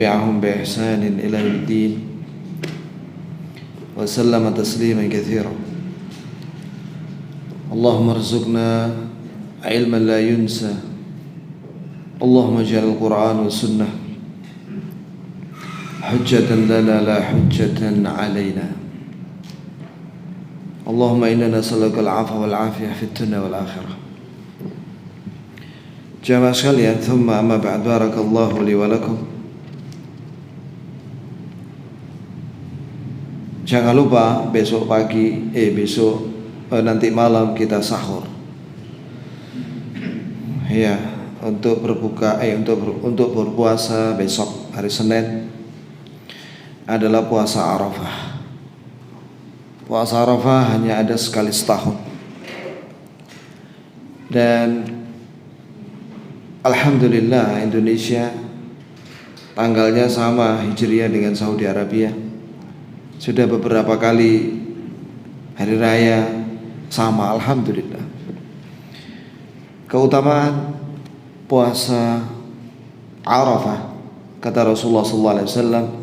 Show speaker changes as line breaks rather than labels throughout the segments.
تبعهم بإحسان إلى يوم الدين وسلم تسليما كثيرا. اللهم ارزقنا علما لا ينسى. اللهم اجعل القرآن والسنة حجة لنا لا حجة علينا. اللهم إنا نسألك العفو والعافية في الدنيا والآخرة. Jamaah sekalian, thumma amma ba'd, barakallahu li wa lakum. Jangan lupa besok pagi, nanti malam kita sahur. Ya, untuk berbuka, untuk berpuasa besok hari Senin adalah puasa Arafah. Puasa Arafah hanya ada sekali setahun. Dan alhamdulillah Indonesia tanggalnya sama Hijriah dengan Saudi Arabia. Sudah beberapa kali hari raya sama, alhamdulillah. Keutamaan puasa Arafah, kata Rasulullah SAW,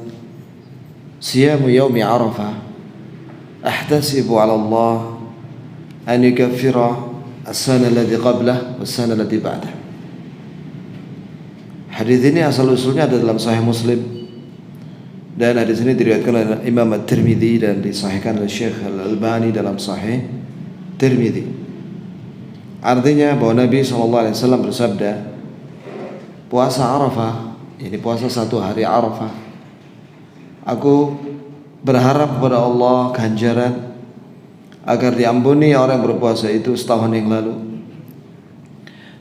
siyamu yaumi Arafah ahtasibu ala Allah an yukaffira as-sana alladhi qablah was-sana alladhi ba'dah. Hadis ini asal usulnya ada dalam Sahih Muslim, dan hadis ini diriwayatkan oleh Imam At-Tirmidzi dan disahihkan oleh Syekh Al-Albani dalam Sahih Tirmidzi. Artinya bahwa Nabi SAW bersabda, puasa Arafah, ini puasa satu hari Arafah, aku berharap kepada Allah ganjaran agar diampuni orang yang berpuasa itu setahun yang lalu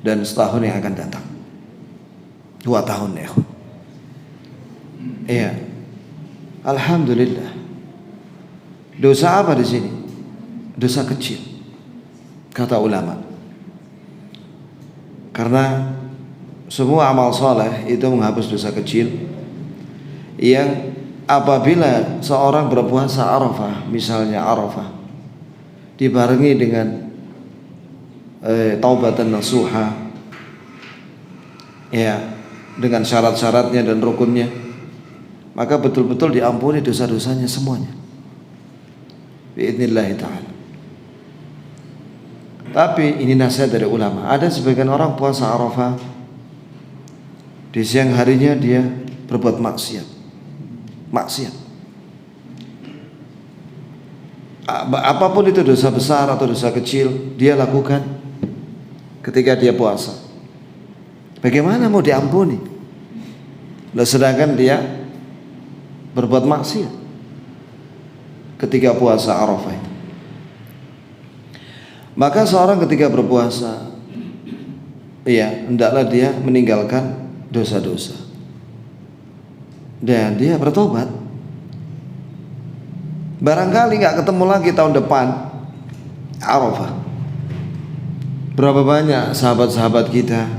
dan setahun yang akan datang. 2 tahun ya. Iya. Alhamdulillah. Dosa apa di sini? Dosa kecil, kata ulama. Karena semua amal soleh itu menghapus dosa kecil, yang apabila seorang berpuasa Arafah, misalnya Arafah, dibarengi dengan taubatan nasuha, ya, dengan syarat-syaratnya dan rukunnya, maka betul-betul diampuni dosa-dosanya semuanya biidznillah ta'ala. Tapi ini nasihat dari ulama. Ada sebagian orang puasa Arafah, di siang harinya dia berbuat maksiat. Apapun itu, dosa besar atau dosa kecil, dia lakukan ketika dia puasa. Bagaimana mau diampuni? Sedangkan dia berbuat maksiat ketika puasa Arafah itu. Maka seorang ketika berpuasa, hendaklah dia meninggalkan dosa-dosa dan dia bertobat. Barangkali nggak ketemu lagi tahun depan Arafah. Berapa banyak sahabat-sahabat kita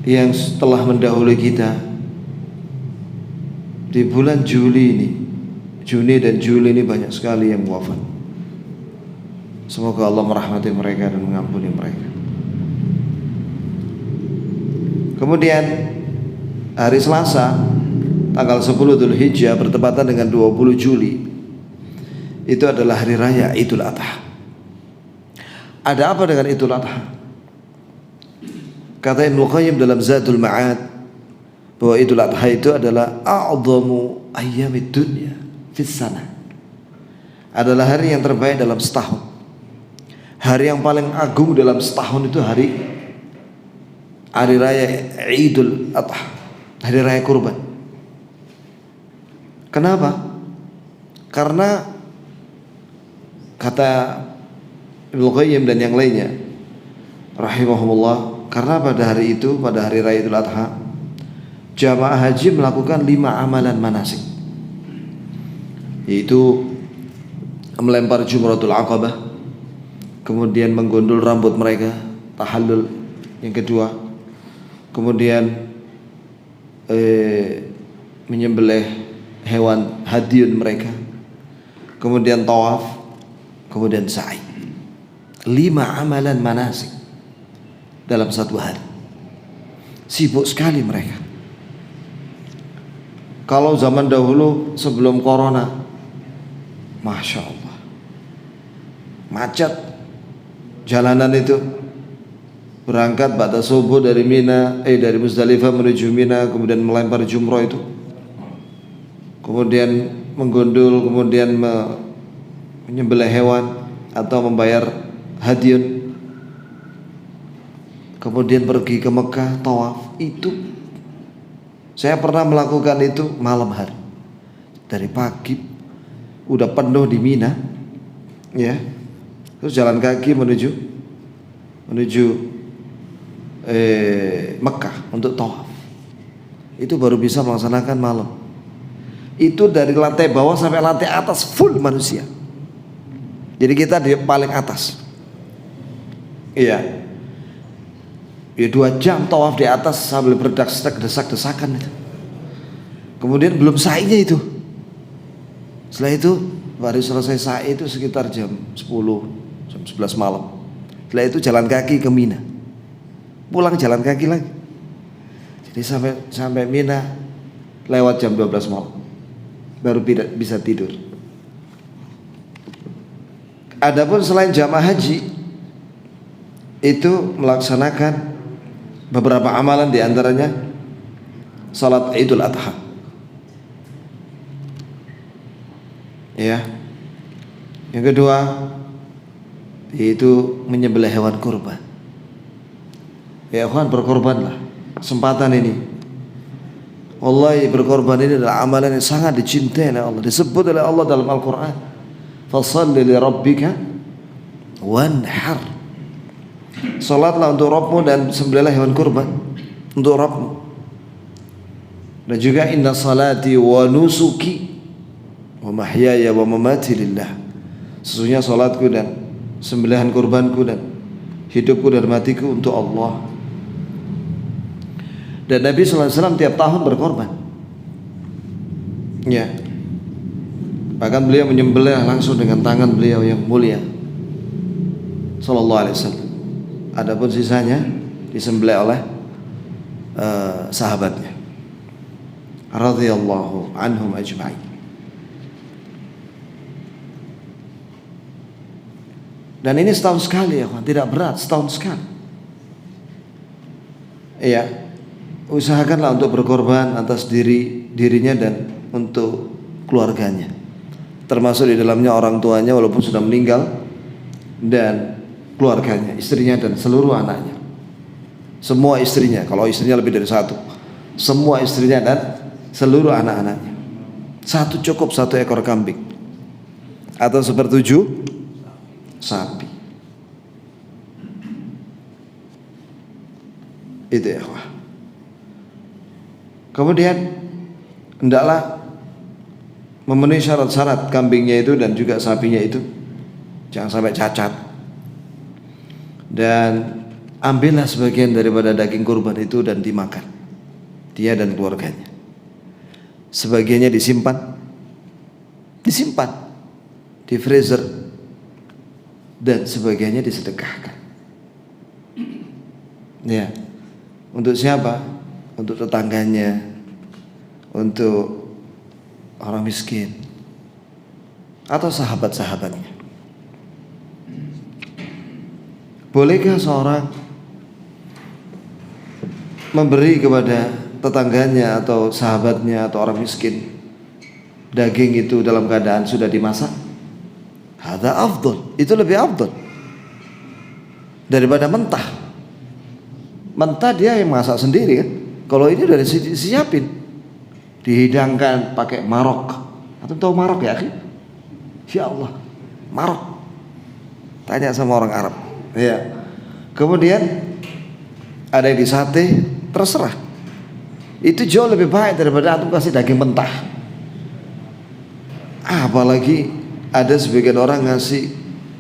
yang telah mendahului kita di bulan Juni dan Juli ini, banyak sekali yang wafat. Semoga Allah merahmati mereka dan mengampuni mereka. Kemudian hari Selasa tanggal 10 Dzulhijjah bertepatan dengan 20 Juli itu adalah hari raya Idul Adha. Ada apa dengan Idul Adha? Kata Ibnu Qayyim dalam Zadul Ma'ad bahwa Idul Adha itu adalah a'dhamu ayyamid dunya fis sanah. Adalah hari yang terbaik dalam setahun. Hari yang paling agung dalam setahun itu hari raya Idul Adha, hari raya kurban. Kenapa? Karena kata Ibnu Qayyim dan yang lainnya rahimahumullah, karena pada hari itu, pada hari raya Idul Adha, jamaah haji melakukan 5 amalan manasik, yaitu melempar jumratul aqabah, kemudian menggondol rambut mereka, tahallul yang kedua, kemudian menyembelih hewan hadiun mereka, kemudian tawaf, kemudian sa'i. 5 amalan manasik dalam satu hari. Sibuk sekali mereka. Kalau zaman dahulu sebelum corona, Masya Allah, macet jalanan itu. Berangkat pada subuh dari dari Muzdalifah menuju Mina, kemudian melempar jumroh itu, kemudian menggondol, kemudian menyembelih hewan atau membayar hadyun, kemudian pergi ke Mekah tawaf. Itu saya pernah melakukan itu malam hari, dari pagi udah penuh di Mina, ya, terus jalan kaki menuju Mekah untuk tawaf. Itu baru bisa melaksanakan malam. Itu dari lantai bawah sampai lantai atas full manusia. Jadi kita di paling atas. Iya. Ya 2 jam tawaf di atas sambil berdesak-desakan itu. Kemudian belum sa'inya itu. Setelah itu baru selesai sa'i itu sekitar jam 10, jam 11 malam. Setelah itu jalan kaki ke Mina. Pulang jalan kaki lagi. Jadi sampai Mina lewat jam 12 malam. Baru bisa tidur. Adapun selain jamaah haji itu melaksanakan beberapa amalan, diantaranya salat Idul Adha. Ya. Yang kedua yaitu menyembelih hewan kurban. Ya kawan, berkorbanlah, kesempatan ini. Wallahi berkorban ini adalah amalan yang sangat dicintai oleh Allah. Disebut oleh Allah dalam Al-Quran, Fassalli li rabbika wanhar. Salatlah untuk Rabbmu dan sembelihlah hewan kurban untuk Rabbmu. Dan juga inna salati wa nusuki wa mahyaya wa mamati lillah. Sesungguhnya salatku dan sembelihan kurbanku dan hidupku dan matiku untuk Allah. Dan Nabi SAW tiap tahun berkorban. Ya. Bahkan beliau menyembelih langsung dengan tangan beliau yang mulia Sallallahu Alaihi Wasallam. Adapun sisanya disembelih oleh sahabatnya radhiyallahu anhum ajma'in. Dan ini setahun sekali ya kawan, tidak berat, setahun sekali. Iya. Usahakanlah untuk berkorban atas dirinya dan untuk keluarganya, termasuk di dalamnya orang tuanya walaupun sudah meninggal, dan keluarganya, istrinya dan seluruh anaknya. Semua istrinya, kalau istrinya lebih dari satu, semua istrinya dan seluruh anak-anaknya. Satu cukup, 1 ekor kambing atau 1/7 sapi. Itu ya wah. Kemudian hendaklah memenuhi syarat-syarat kambingnya itu dan juga sapinya itu, jangan sampai cacat. Dan ambillah sebagian daripada daging kurban itu dan dimakan, dia dan keluarganya. Sebagiannya disimpan di freezer, dan sebagiannya disedekahkan. Ya, untuk siapa? Untuk tetangganya, untuk orang miskin, atau sahabat-sahabatnya. Bolehkah seorang memberi kepada tetangganya atau sahabatnya atau orang miskin daging itu dalam keadaan sudah dimasak? Hadza afdal, itu lebih afdal daripada mentah. Mentah dia yang masak sendiri kan. Kalau ini udah disiapin, dihidangkan pakai marok. Atau tahu marok ya, akhi? Ya Allah, marok. Tanya sama orang Arab. Ya. Kemudian ada yang disate, terserah. Itu jauh lebih baik daripada antum kasih daging mentah. Apalagi ada sebagian orang ngasih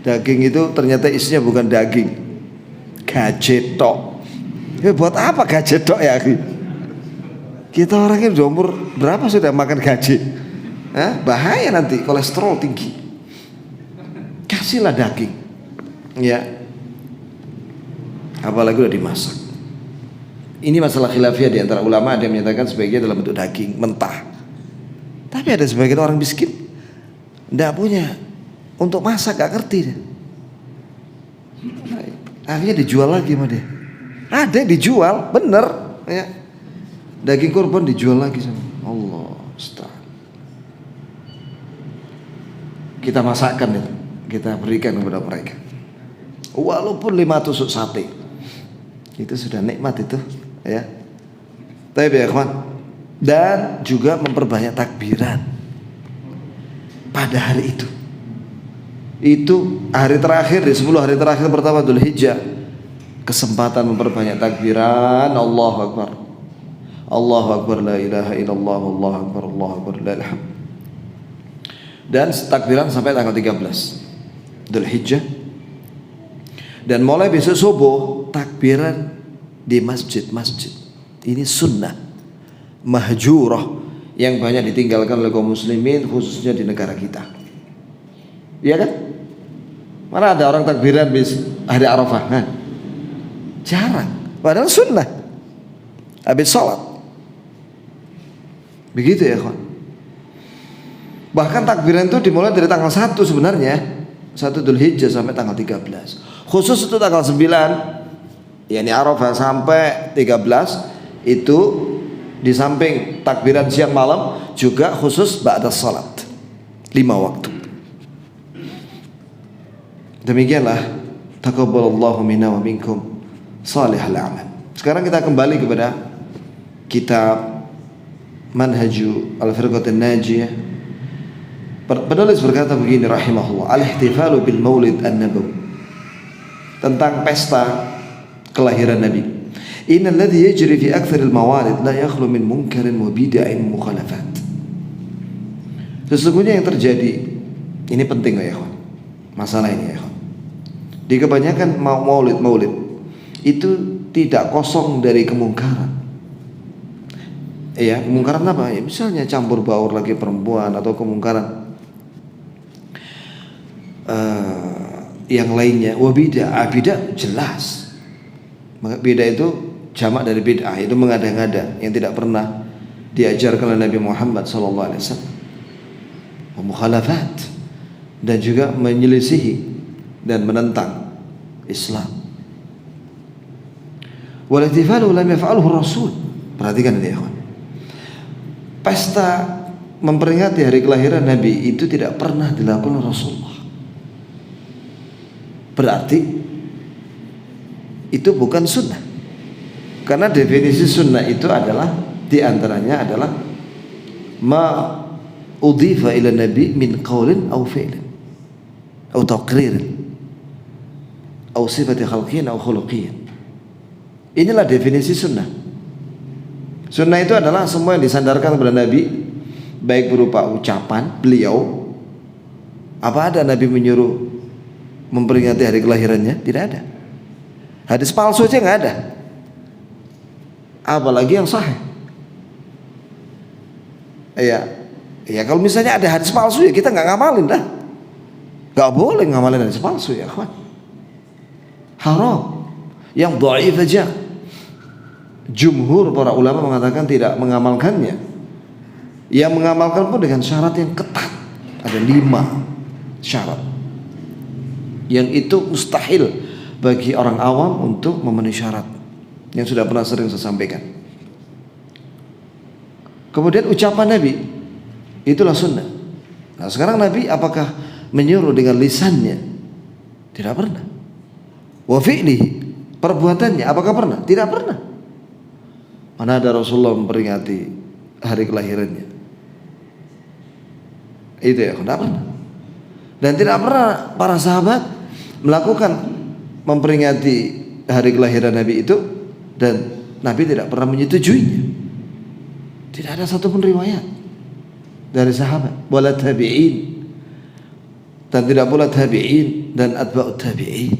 daging itu ternyata isinya bukan daging, gajetok. Ya buat apa gajetok ya, akhi? Kita orangnya udah umur berapa sudah makan gaji? Bahaya nanti, kolesterol tinggi. Kasihlah daging, ya. Apalagi udah dimasak. Ini masalah khilafiyah di antara ulama, ada yang menyatakan sebaiknya dalam bentuk daging mentah. Tapi ada sebagian orang miskin tidak punya untuk masak, gak ngerti dia. Akhirnya dijual lagi sama dia. Ada yang dijual, bener ya. Daging kurban dijual lagi sama Allah. Astagfirullah. Kita masakkan itu, kita berikan kepada mereka. Walaupun 5 tusuk sate, itu sudah nikmat itu, ya. Tapi ya kawan, dan juga memperbanyak takbiran pada hari itu. Itu hari terakhir di 10 hari terakhir pertama Dzulhijjah, kesempatan memperbanyak takbiran. Allahu Akbar, Allahu Akbar, la ilaha illallah, Allahu Akbar, Allahu Akbar, la ilaha. Dan takbiran sampai tanggal 13 Dzulhijjah. Dan mulai besok subuh takbiran di masjid-masjid. Ini sunnah mahjurah yang banyak ditinggalkan oleh kaum muslimin, khususnya di negara kita. Iya kan? Mana ada orang takbiran di hari Arafah? Nah, jarang. Padahal sunnah habis sholat. Begitu ya kawan. Bahkan takbiran itu dimulai dari tanggal 1 sebenarnya, 1 Dzulhijjah sampai tanggal 13. Khusus itu tanggal 9, yakni Arafah sampai 13 itu di samping takbiran siang malam juga khusus ba'da salat 5 waktu. Demikianlah taqabbalallahu minna wa minkum salihal a'mal. Sekarang kita kembali kepada kitab Manhaju Al-Firqatin Najiyah. Penulis berkata begini rahimahullah, al-ihtifalu bil maulid an-nabawi, tentang pesta kelahiran Nabi. Innal ladzi yajri fi aktsaril mawalid la yakhlu min munkarin wa bid'in mukhalafat. Sesungguhnya yang terjadi, ini penting ya kawan, masalah ini ya kawan, di kebanyakan maulid itu tidak kosong dari kemungkaran. Ya, kemungkaran apa? Ya, misalnya campur baur lagi perempuan, atau kemungkaran yang lainnya. Wah, bid'ah jelas. Bid'ah itu jamak dari bid'ah, itu mengada-ngada yang tidak pernah diajarkan oleh Nabi Muhammad sallallahu alaihi wasallam. Mukhalafat, dan juga menyelisihi dan menentang Islam. Wal ihtifalu lam yaf'alhu Rasul. Perhatikan ini ya kawan. Pesta memperingati hari kelahiran Nabi itu tidak pernah dilakukan Rasulullah. Berarti itu bukan sunnah. Karena definisi sunnah itu adalah, diantaranya adalah ma udhifa ila nabi min qawlin aw fi'lin aw taqririn aw sifati khalqiyyin aw khuluqiyyin. Inilah definisi sunnah. Sunnah itu adalah semua yang disandarkan kepada Nabi, baik berupa ucapan beliau. Apa ada Nabi menyuruh memperingati hari kelahirannya? Tidak ada. Hadis palsu aja nggak ada, apalagi yang sahih. Ya kalau misalnya ada hadis palsu, ya kita nggak ngamalin dah. Nggak boleh ngamalin hadis palsu ya kawan. Haram. Yang dhaif aja, jumhur para ulama mengatakan tidak mengamalkannya. Yang mengamalkan pun dengan syarat yang ketat. Ada 5 syarat yang itu mustahil bagi orang awam untuk memenuhi syarat, yang sudah pernah sering saya sampaikan. Kemudian ucapan Nabi, itulah sunnah. Nah sekarang Nabi apakah menyuruh dengan lisannya? Tidak pernah. Wa fi'lihi, perbuatannya apakah pernah? Tidak pernah. Mana ada Rasulullah memperingati hari kelahirannya? Itu ya, tidak pernah. Dan tidak pernah para sahabat melakukan memperingati hari kelahiran Nabi itu, dan Nabi tidak pernah menyetujuinya. Tidak ada satupun riwayat dari sahabat, wala tabi'in, dan tidak pula tabi'in dan atba'ut tabi'in.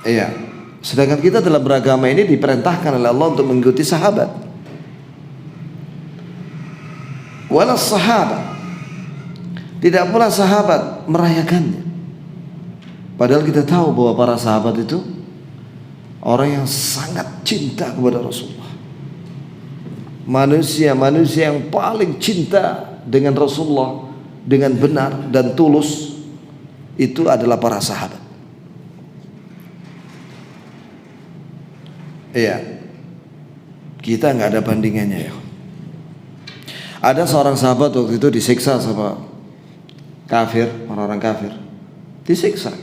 Iya. Sedangkan kita dalam beragama ini diperintahkan oleh Allah untuk mengikuti sahabat. Wala sahabat, tidak pula sahabat merayakannya. Padahal kita tahu bahwa para sahabat itu orang yang sangat cinta kepada Rasulullah. Manusia yang paling cinta dengan Rasulullah dengan benar dan tulus itu adalah para sahabat. Iya, kita nggak ada bandingannya ya. Ada seorang sahabat waktu itu disiksa sama kafir, orang-orang kafir, disiksa,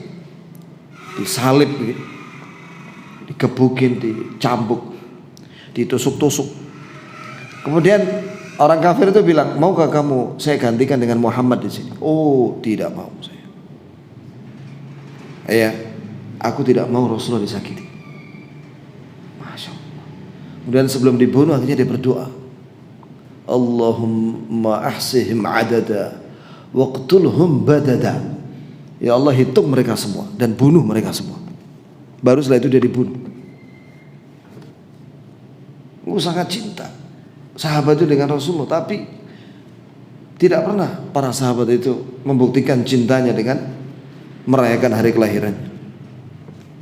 disalib, dikebukin, dicambuk, ditusuk-tusuk. Kemudian orang kafir itu bilang, maukah kamu saya gantikan dengan Muhammad di sini? Oh, tidak mau saya. Iya, aku tidak mau Rasulullah disakiti. Masya Allah. Kemudian sebelum dibunuh akhirnya dia berdoa, Allahumma ahsihim adada waqtulhum badada. Ya Allah, hitung mereka semua dan bunuh mereka semua. Baru setelah itu dia dibunuh. Sangat cinta sahabat itu dengan Rasulullah, tapi tidak pernah para sahabat itu membuktikan cintanya dengan merayakan hari kelahirannya.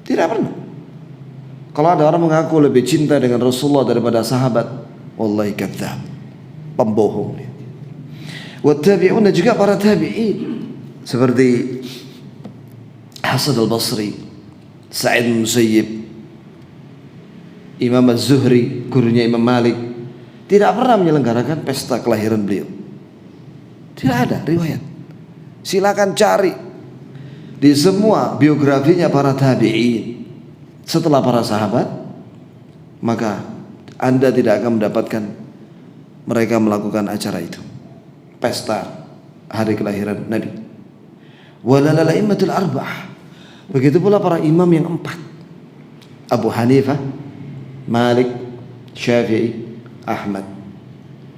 Tidak pernah. Kalau ada orang mengaku lebih cinta dengan Rasulullah daripada sahabat, wallahi kadzdzab, pembohong dia. Wa tabi'un, juga para tabi'in seperti Hasan al-Basri, Sa'id bin Musayyib, Imam Az-Zuhri, gurunya Imam Malik, tidak pernah menyelenggarakan pesta kelahiran beliau. Tidak ada riwayat. Silakan cari di semua biografinya para tabi'in setelah para sahabat, maka Anda tidak akan mendapatkan mereka melakukan acara itu, pesta hari kelahiran Nabi. Walal a'immatul arba'ah, begitu pula para imam yang 4, Abu Hanifah, Malik, Syafi'i, Ahmad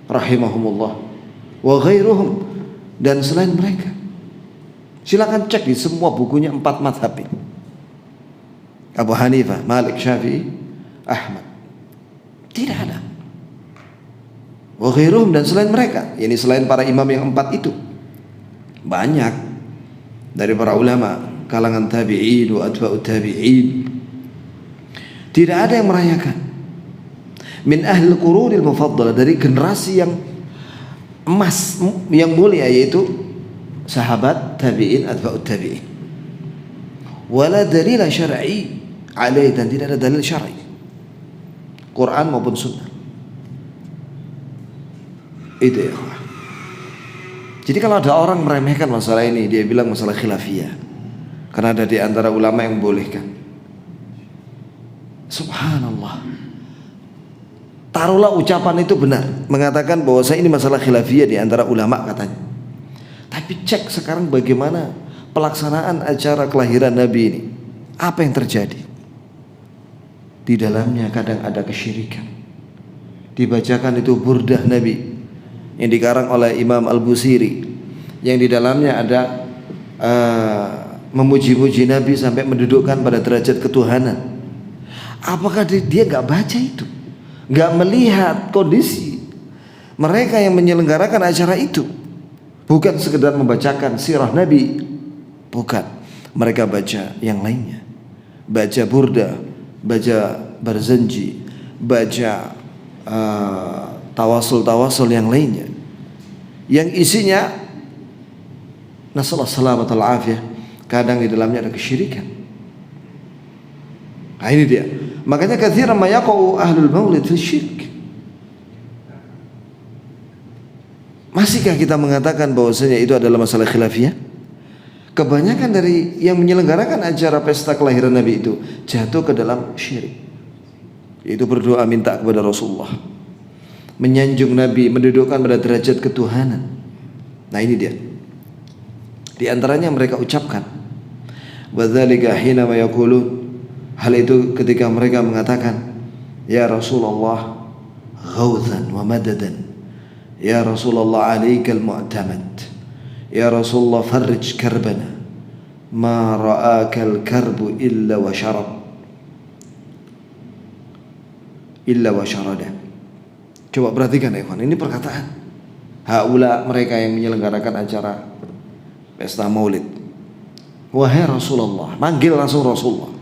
rahimahumullah wa ghairuhum, dan selain mereka. Silakan cek di semua bukunya 4 mazhab ini. Abu Hanifah, Malik, Syafi'i, Ahmad. Tidak ada. Wa ghairuhum, dan selain mereka, yakni selain para imam yang 4 itu, banyak dari para ulama kalangan tabi'in wa atba'ut tabi'in. Tidak ada yang merayakan. Min ahli qurunil mufaddalah, dari generasi yang emas, yang mulia, yaitu sahabat, tabi'in, atba'ut tabi'in. Wala dalil syar'i alaihi, dan tidak ada dalil syar'i, Quran maupun sunnah. Itu ya. Jadi kalau ada orang meremehkan masalah ini, dia bilang masalah khilafiyah, karena ada di antara ulama yang membolehkan. Subhanallah. Taruhlah ucapan itu benar, mengatakan bahwa ini masalah khilafiyah di antara ulama katanya. Tapi cek sekarang bagaimana pelaksanaan acara kelahiran Nabi ini. Apa yang terjadi? Di dalamnya kadang ada kesyirikan. Dibacakan itu burdah Nabi yang dikarang oleh Imam Al-Busiri, yang di dalamnya ada memuji-muji Nabi sampai mendudukkan pada derajat ketuhanan. Apakah dia nggak baca itu? Nggak melihat kondisi mereka yang menyelenggarakan acara itu? Bukan sekedar membacakan sirah Nabi, bukan. Mereka baca yang lainnya, baca burda, baca barzanji, baca tawasul yang lainnya, yang isinya nasallahu salamat al-afiyah, kadang di dalamnya ada kesyirikan. Nah ini dia. Makanya katsiran ma yaqau ahlul maulid fi syirk. Masihkah kita mengatakan bahwasanya itu adalah masalah khilafiyah? Kebanyakan dari yang menyelenggarakan acara pesta kelahiran Nabi itu jatuh ke dalam syirik. Itu berdoa minta kepada Rasulullah, menyanjung Nabi, mendudukkan pada derajat ketuhanan. Nah ini dia. Di antaranya mereka ucapkan, wa dzalika hina ma yaqulun, hal itu ketika mereka mengatakan, ya Rasulullah ghauzan wa madadan, ya Rasulullah alaikal mu'tamad, ya Rasulullah farrij karbana, ma ra'akal karbu illa wa syarab, illa wa syarada. Coba perhatikan ya ikhwan, ini perkataan haula, mereka yang menyelenggarakan acara pesta maulid. Wahai Rasulullah, manggil langsung Rasulullah,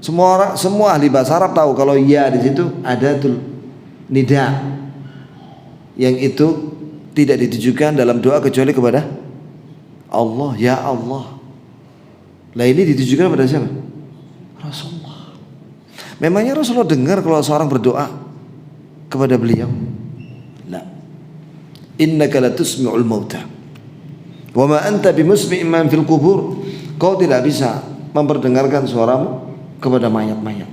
Semua ahli bahasa Arab tahu kalau ya di situ ada nida yang itu tidak ditujukan dalam doa kecuali kepada Allah, ya Allah. Lah ini ditujukan kepada siapa? Rasulullah. Memangnya Rasulullah dengar kalau seorang berdoa kepada beliau? La. Innaka latusmi'ul mauta wa ma anta bimusmi'in man fil qubur. Kau tidak bisa memperdengarkan suaramu kepada mayat-mayat.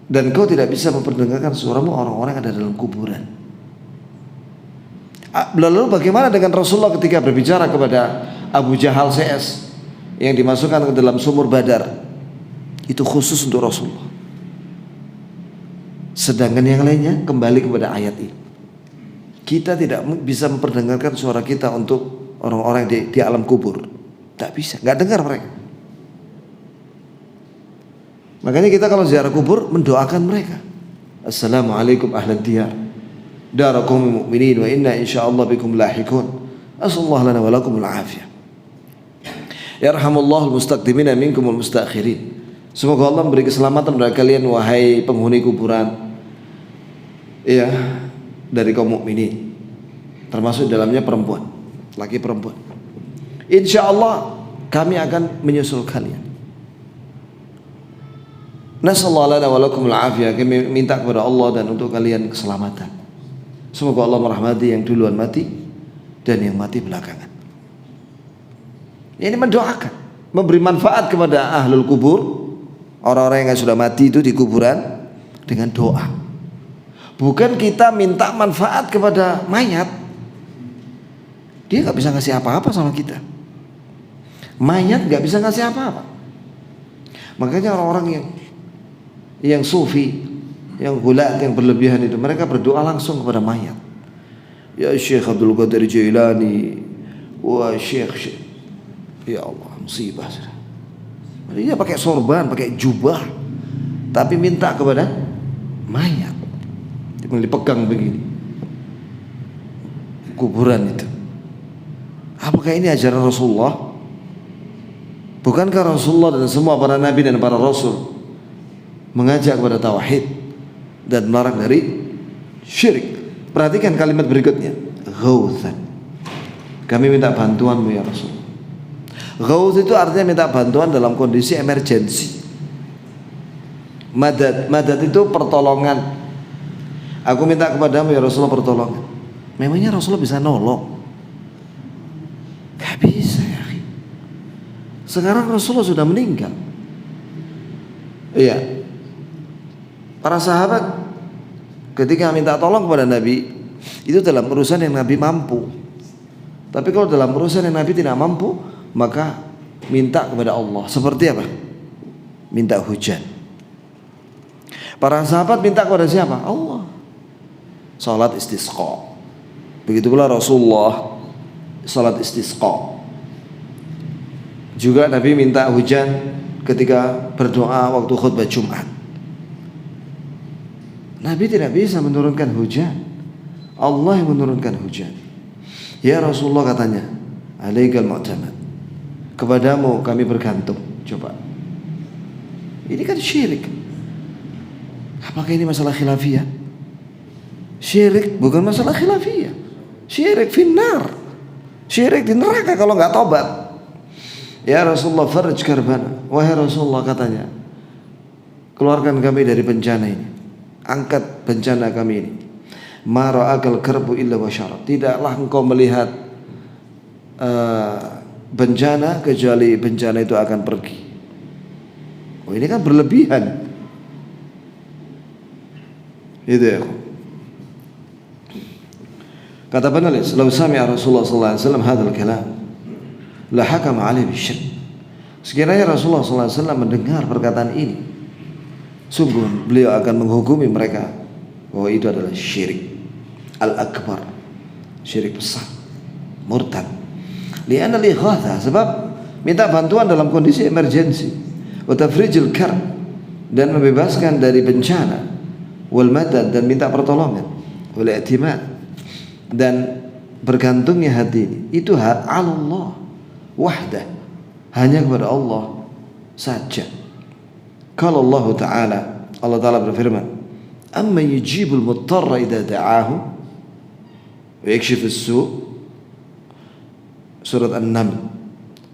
Dan kau tidak bisa memperdengarkan suaramu orang-orang yang ada dalam kuburan. Lalu bagaimana dengan Rasulullah ketika berbicara kepada Abu Jahal CS yang dimasukkan ke dalam sumur Badar? Itu khusus untuk Rasulullah. Sedangkan yang lainnya kembali kepada ayat ini. Kita tidak bisa memperdengarkan suara kita untuk orang-orang di alam kubur. Tak bisa, nggak dengar mereka. Makanya kita kalau ziarah kubur mendoakan mereka. Assalamualaikum ahlan diyar, darakum mu'minin wa inna insyaallah bikum lahikun. Asallallahu lana wa lakumul afiyah. Yarhamullahu al-mustaqdimina minkum al-mustakhirin. Semoga Allah memberi keselamatan kepada kalian wahai penghuni kuburan. Ya, dari kaum mukminin. Termasuk dalamnya perempuan, laki perempuan. Insyaallah kami akan menyusul kalian. Nasallahu lana wa lakumul afiyah. Kami minta kepada Allah dan untuk kalian keselamatan. Semoga Allah merahmati yang duluan mati dan yang mati belakangan. Ini mendoakan, memberi manfaat kepada ahlul kubur, orang-orang yang sudah mati itu di kuburan dengan doa. Bukan kita minta manfaat kepada mayat. Dia nggak bisa ngasih apa-apa sama kita. Mayat nggak bisa ngasih apa-apa. Makanya orang-orang yang sufi, yang gulat, yang berlebihan itu, mereka berdoa langsung kepada mayat. Ya Syekh Abdul Qadir Jailani, wah Syekh, ya Allah musibah. Dia pakai sorban, pakai jubah, tapi minta kepada mayat. Dia dipegang begini, kuburan itu. Apakah ini ajaran Rasulullah? Bukankah Rasulullah dan semua para nabi dan para rasul mengajak kepada tauhid dan melarang dari syirik? Perhatikan kalimat berikutnya, ghauthan. Kami minta bantuanmu ya Rasul. Ghauth itu artinya minta bantuan dalam kondisi emergensi. Madad itu pertolongan. Aku minta kepadamu ya Rasulullah pertolongan. Memangnya Rasulullah bisa nolong? Gak bisa ya. Sekarang Rasulullah sudah meninggal. Iya. Para sahabat ketika minta tolong kepada Nabi itu dalam urusan yang Nabi mampu. Tapi kalau dalam urusan yang Nabi tidak mampu, maka minta kepada Allah. Seperti apa? Minta hujan. Para sahabat minta kepada siapa? Allah. Salat istisqa. Begitu pula Rasulullah salat istisqa. Juga Nabi minta hujan ketika berdoa waktu khutbah Jumat. Nabi tidak bisa menurunkan hujan. Allah yang menurunkan hujan. Ya Rasulullah katanya, alaikal mu'tamad. Kepadamu kami bergantung. Coba. Ini kan syirik. Apakah ini masalah khilafiyah? Syirik bukan masalah khilafiyah. Syirik finnar. Syirik di neraka kalau nggak tobat. Ya Rasulullah faraj karbana. Wahai Rasulullah katanya, keluarkan kami dari bencana ini. Angkat bencana kami ini. Ma ra'akal karbu illa wasyara. Tidaklah engkau melihat bencana kecuali bencana itu akan pergi. Oh ini kan berlebihan. Itu ya. Kata penulis, "Lau sami'a Rasulullah sallallahu alaihi wasallam hadzal kalam, la hakama alaihi bisyirk." Sekiranya Rasulullah sallallahu alaihi wasallam mendengar perkataan ini, sungguh beliau akan menghukumi mereka bahwa itu adalah syirik al-akbar, syirik besar, murtad. Li'anna al-ighatha, sebab minta bantuan dalam kondisi emergensi, wa tafrijil karb, dan membebaskan dari bencana, wal madad, dan minta pertolongan, wal i'timad, dan bergantungnya hati ini, itu Allah wahdah, hanya kepada Allah saja. Kalau Allah Ta'ala berfirman, amma yujibul muttarra idza da'ahu wa yakshifus su', surat An-Naml.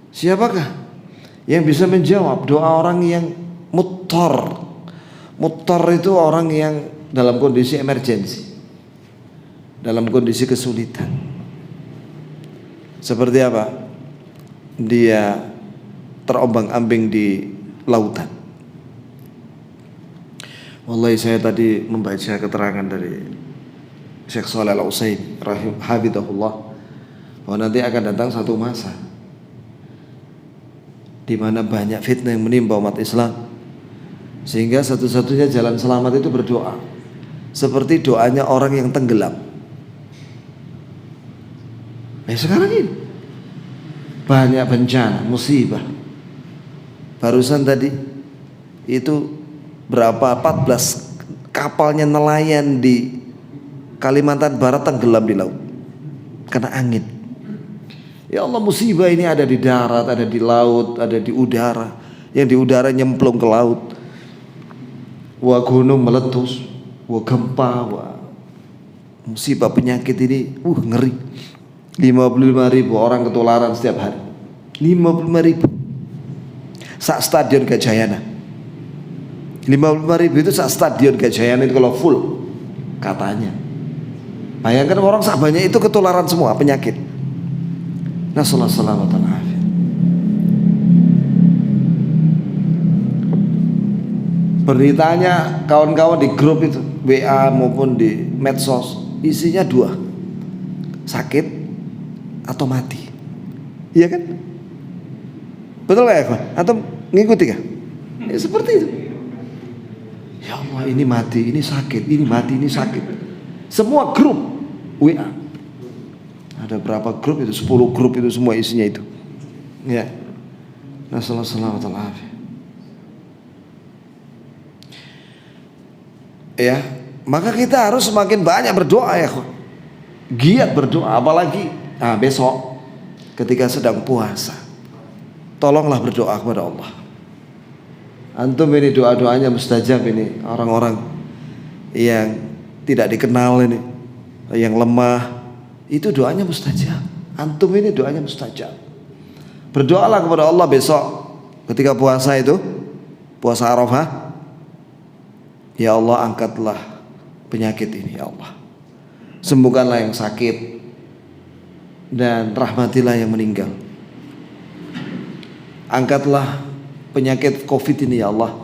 Siapakah yang bisa menjawab doa orang yang muttar? Muttar itu orang yang dalam kondisi emergensi, dalam kondisi kesulitan. Seperti apa? Dia terombang-ambing di lautan. Wallahi saya tadi membaca keterangan dari Syekh Shalih Al-Utsaimin hafizahullah, bahwa nanti akan datang satu masa di mana banyak fitnah yang menimpa umat Islam, sehingga satu-satunya jalan selamat itu berdoa, seperti doanya orang yang tenggelam. Sekarang ini banyak bencana, musibah. Barusan tadi itu berapa 14 kapalnya nelayan di Kalimantan Barat tenggelam di laut karena angin. Ya Allah, musibah ini ada di darat, ada di laut, ada di udara. Yang di udara nyemplung ke laut. Wah, gunung meletus, wah gempa, wah musibah penyakit ini ngeri. 55.000 orang ketularan setiap hari. 55.000 sak stadion Gajayana. 55.000 itu sak stadion Gajayana itu kalau full katanya. Bayangkan orang sak banyak itu ketularan semua penyakit. Nasallahu salamatan afiyah. Beritanya kawan-kawan di grup itu WA maupun di medsos isinya dua, sakit atau mati. Iya kan? Betul gak ya? Atau ngikuti kan? Ya seperti itu. Ya Allah, ini mati, ini sakit, ini mati, ini sakit. Semua grup WA. Ada berapa grup itu? 10 grup itu semua isinya itu. Ya. Nasallahu salamatan afiyah. Ya, maka kita harus semakin banyak berdoa ya, giat berdoa, apalagi besok ketika sedang puasa. Tolonglah berdoa kepada Allah. Antum ini doa-doanya mustajab ini, orang-orang yang tidak dikenal ini, yang lemah, itu doanya mustajab. Antum ini doanya mustajab. Berdoalah kepada Allah besok ketika puasa itu, puasa Arafah. Ya Allah, angkatlah penyakit ini ya Allah. Sembuhkanlah yang sakit dan rahmatilah yang meninggal. Angkatlah penyakit COVID ini ya Allah,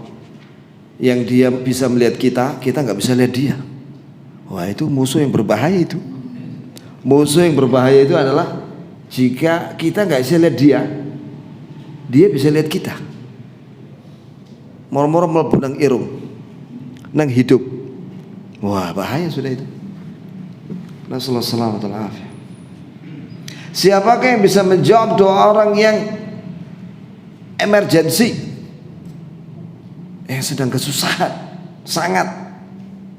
yang dia bisa melihat kita, kita nggak bisa lihat dia. Wah, itu musuh yang berbahaya itu. Musuh yang berbahaya itu adalah jika kita nggak bisa lihat dia, dia bisa lihat kita. Moro-moro mlebu nang irung, nang hidup. Wah, bahaya sudah itu. Nasallahu salamatal afiyah. Siapakah yang bisa menjawab doa orang yang emergensi, yang sedang kesusahan sangat?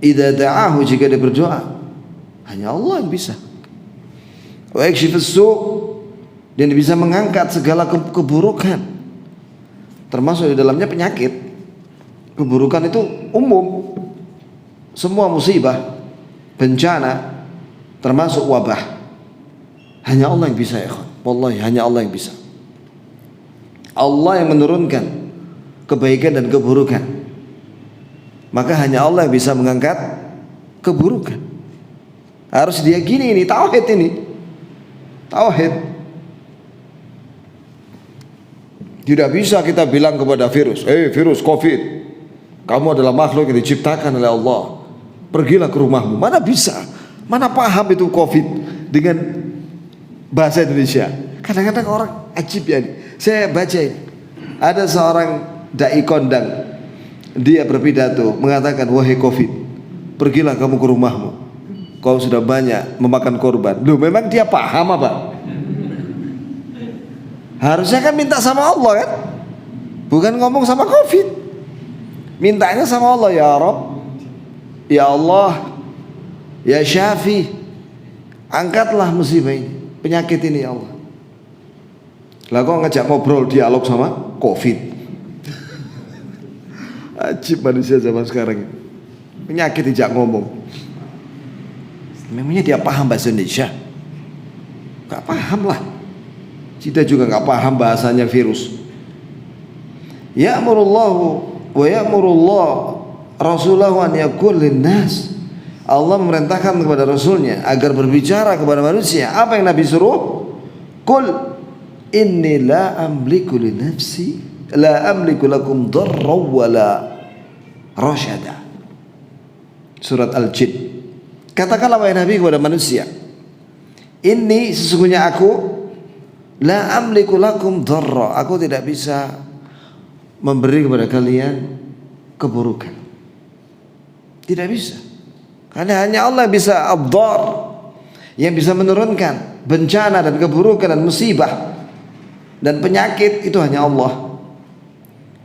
Idza da'ahu, jika dia berdoa, hanya Allah yang bisa. Wa yakshifus su', dan dia bisa mengangkat segala keburukan, termasuk di dalamnya penyakit. Keburukan itu umum, semua musibah, bencana, termasuk wabah. Hanya Allah yang bisa ya ikhwan. Wallahi hanya Allah yang bisa. Allah yang menurunkan kebaikan dan keburukan. Maka hanya Allah yang bisa mengangkat keburukan. Harus diyakini ini tauhid ini. Tauhid. Tidak bisa kita bilang kepada virus, virus COVID, kamu adalah makhluk yang diciptakan oleh Allah, pergilah ke rumahmu. Mana bisa? Mana paham itu COVID dengan bahasa Indonesia? Kadang-kadang orang ajib ya. Saya baca ini, ada seorang dai kondang, dia berpidato mengatakan, wahai COVID, pergilah kamu ke rumahmu, kau sudah banyak memakan korban. Loh, memang dia paham apa? Harusnya kan minta sama Allah kan, bukan ngomong sama COVID. Mintanya sama Allah, ya Rabb, ya Allah, ya Syafi, angkatlah musibah ini, penyakit ini ya Allah. Lah kok ngajak ngobrol dialog sama COVID. Ajib manusia zaman sekarang. Penyakit dijak ngomong. Memangnya dia paham bahasa Indonesia? Gak paham lah. Kita juga gak paham bahasanya virus. Ya'murullahu wa ya'murullah rasulahu an yaqul linnas. Allah memerintahkan kepada Rasulnya agar berbicara kepada manusia. Apa yang Nabi suruh? Qul inni la amliku li nafsi la amliku lakum dharra wala rasyada. Surat Al-Jin. Katakanlah wahai Nabi kepada manusia, ini sesungguhnya aku la amliku lakum dharra, aku tidak bisa memberi kepada kalian keburukan. Tidak bisa. Karena hanya Allah yang bisa ad-dhar, yang bisa menurunkan bencana dan keburukan dan musibah dan penyakit, itu hanya Allah.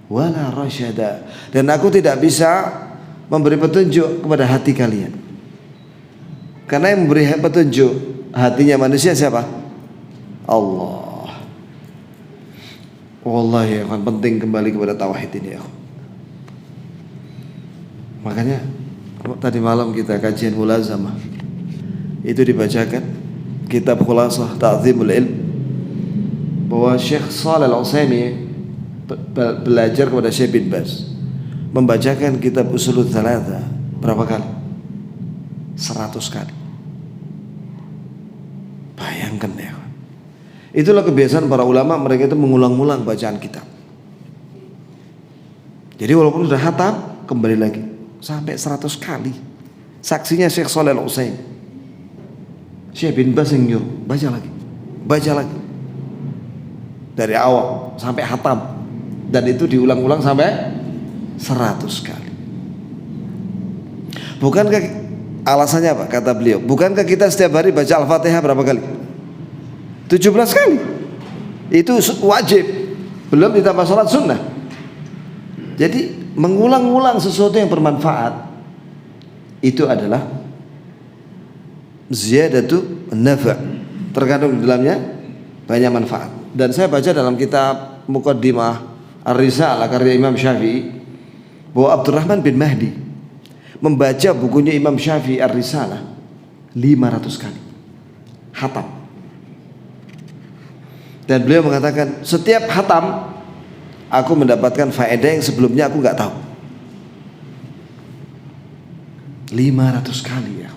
Wala rasyada, dan aku tidak bisa memberi petunjuk kepada hati kalian. Karena yang memberi petunjuk hatinya manusia siapa? Allah. Wallahi akan penting kembali kepada tauhid ini ya. Makanya tadi malam kita kajian mulazamah itu dibacakan kitab Khulasah Ta'zimul Ilm, bahwa Syekh Shalih Al-Utsaimin belajar kepada Syekh bin Baz, membacakan kitab Ushulul Tsalatsa berapa kali? 100 kali. Bayangkan ya. Itulah kebiasaan para ulama, mereka itu mengulang-ulang bacaan kitab. Jadi walaupun sudah khatam, kembali lagi sampai 100 kali. Saksinya Syekh Shalih Al-Utsaimin. Syekh bin Baz yang nyuruh, baca lagi. Baca lagi. Dari awal sampai khatam. Dan itu diulang-ulang sampai 100 kali. Bukankah alasannya apa? Kata beliau, bukankah kita setiap hari baca Al-Fatihah berapa kali? 17 kali. Itu wajib. Belum ditambah salat sunnah. Jadi mengulang-ulang sesuatu yang bermanfaat itu adalah ziyadatu nafa'. Terkandung di dalamnya banyak manfaat. Dan saya baca dalam kitab Muqaddimah Ar-Risalah karya Imam Syafi'i bahwa Abdurrahman bin Mahdi membaca bukunya Imam Syafi'i Ar-Risalah 500 kali khatam. Dan beliau mengatakan setiap khatam aku mendapatkan faedah yang sebelumnya aku nggak tahu. 500 kali ya.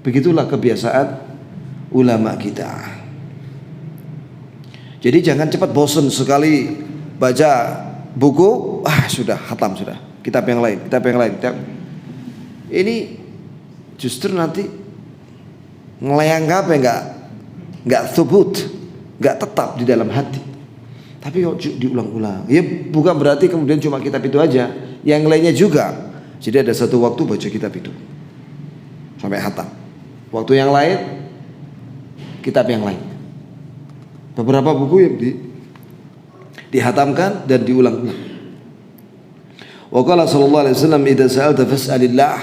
Begitulah kebiasaan ulama kita. Jadi jangan cepat bosan sekali baca buku, sudah khatam sudah. Kitab yang lain. Ini justru nanti ngelayang apa nggak thubut, nggak tetap di dalam hati. Tapi kok diulang-ulang. Ya bukan berarti kemudian cuma kitab itu aja, yang lainnya juga. Jadi ada satu waktu baca kitab itu sampai khatam. Waktu yang lain kitab yang lain. Beberapa buku yang dihatamkan dan diulang-ulang. Wa qala sallallahu alaihi wasallam idza sa'alta fas'alillah.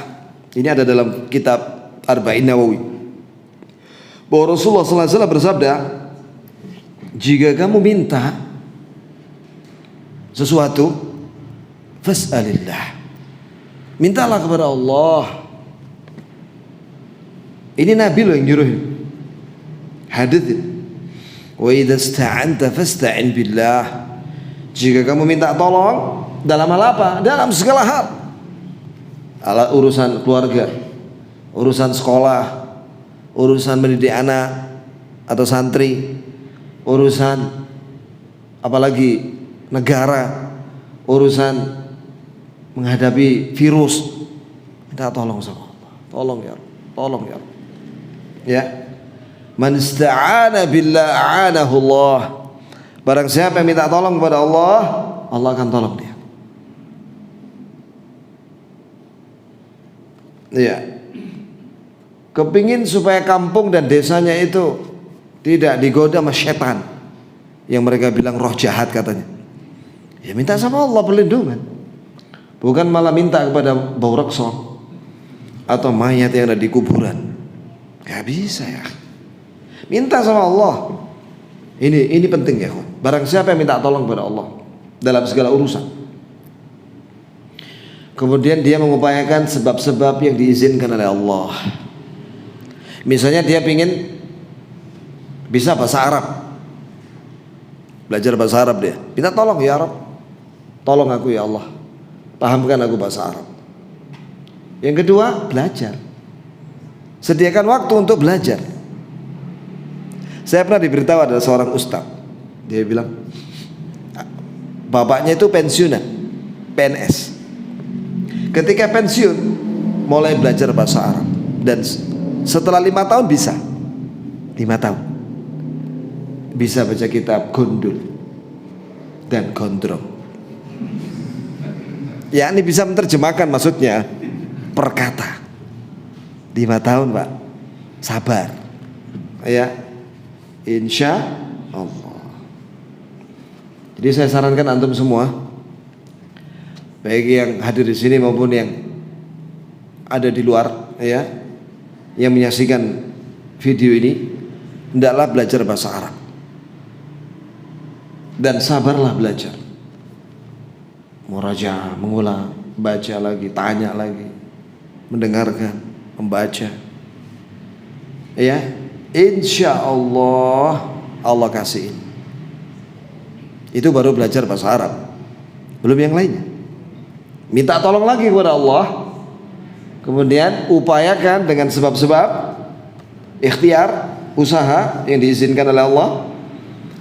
Ini ada dalam kitab Arba'in Nawawi. Bahwa Rasulullah sallallahu alaihi wasallam bersabda, jika kamu minta sesuatu, fas'alillah. Mintalah kepada Allah. Ini Nabi loh yang nyuruh. Hadits. Wa idza ista'anta fasta'in billah. Jika kamu minta tolong dalam hal apa? Dalam segala hal. Urusan keluarga, urusan sekolah, urusan mendidik anak atau santri, urusan apalagi negara, urusan menghadapi virus, minta tolong sama Allah. Tolong ya, tolong ya. Ya. Man ista'ana billah a'anahu Allah. Barang siapa yang minta tolong kepada Allah, Allah akan tolong dia. Iya. Kepingin supaya kampung dan desanya itu tidak digoda sama setan yang mereka bilang roh jahat katanya. Ya minta sama Allah perlindungan. Bukan malah minta kepada bau rekso atau mayat yang ada di kuburan. Gak bisa ya. Minta sama Allah. Ini penting ya. Barang siapa yang minta tolong kepada Allah dalam segala urusan, kemudian dia mengupayakan sebab-sebab yang diizinkan oleh Allah. Misalnya dia ingin bisa bahasa Arab, belajar bahasa Arab, dia minta tolong, ya Arab, tolong aku ya Allah, pahamkan aku bahasa Arab. Yang kedua, belajar, sediakan waktu untuk belajar. Saya pernah diberitahu ada seorang ustaz, dia bilang bapaknya itu pensiunan, PNS. Ketika pensiun mulai belajar bahasa Arab, dan setelah 5 tahun bisa 5 tahun bisa baca kitab Gundul dan Gondrong, yakni bisa menerjemahkan, maksudnya per kata. 5 tahun Pak, sabar ya, insya Allah. Jadi saya sarankan antum semua, baik yang hadir di sini maupun yang ada di luar ya, yang menyaksikan video ini, hendaklah belajar bahasa Arab dan sabarlah belajar, murajaah, mengulang, baca lagi, tanya lagi, mendengarkan, membaca ya, insya Allah Allah kasihin. Itu baru belajar bahasa Arab, belum yang lainnya. Minta tolong lagi kepada Allah, kemudian upayakan dengan sebab-sebab, ikhtiar, usaha yang diizinkan oleh Allah,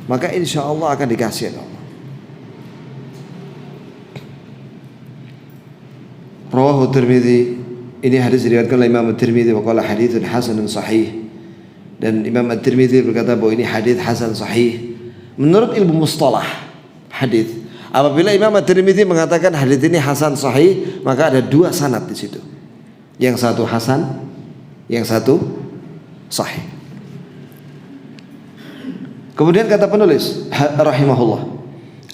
maka insya Allah akan dikasih oleh Allah. Rawahu Tirmidzi, ini hadis diriwayatkan oleh Imam Tirmidzi, wa qala haditsun hasanun sahih. Dan Imam At-Tirmidzi berkata bahwa ini hadis hasan sahih. Menurut ilmu mustalah hadis, apabila Imam At-Tirmidzi mengatakan hadis ini hasan sahih, maka ada 2 sanad di situ. Yang satu hasan, yang satu sahih. Kemudian kata penulis rahimahullah,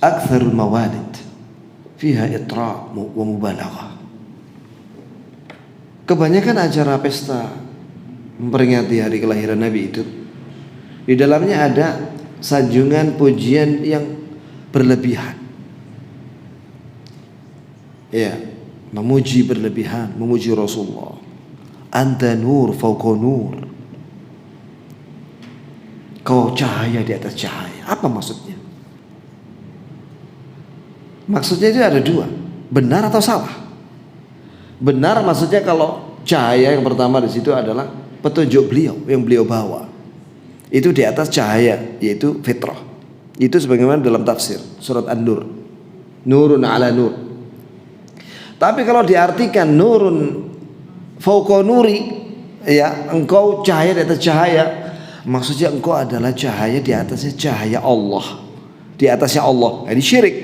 aktsarul mawalid fiha itra' wa mubalaghah. Kebanyakan acara pesta memperingati hari kelahiran Nabi itu, di dalamnya ada sanjungan pujian yang berlebihan. Ya, memuji berlebihan, memuji Rasulullah. Anta nur fauqa nur. Kau cahaya di atas cahaya. Apa maksudnya? Maksudnya itu ada 2, benar atau salah. Benar maksudnya kalau cahaya yang pertama di situ adalah petunjuk beliau yang beliau bawa. Itu di atas cahaya, yaitu fitrah. Itu sebagaimana dalam tafsir surat An-Nur, nurun ala nur. Tapi kalau diartikan nurun fauqa nuri, ya, engkau cahaya di atas cahaya, maksudnya engkau adalah cahaya di atasnya cahaya Allah, di atasnya Allah. Ini syirik.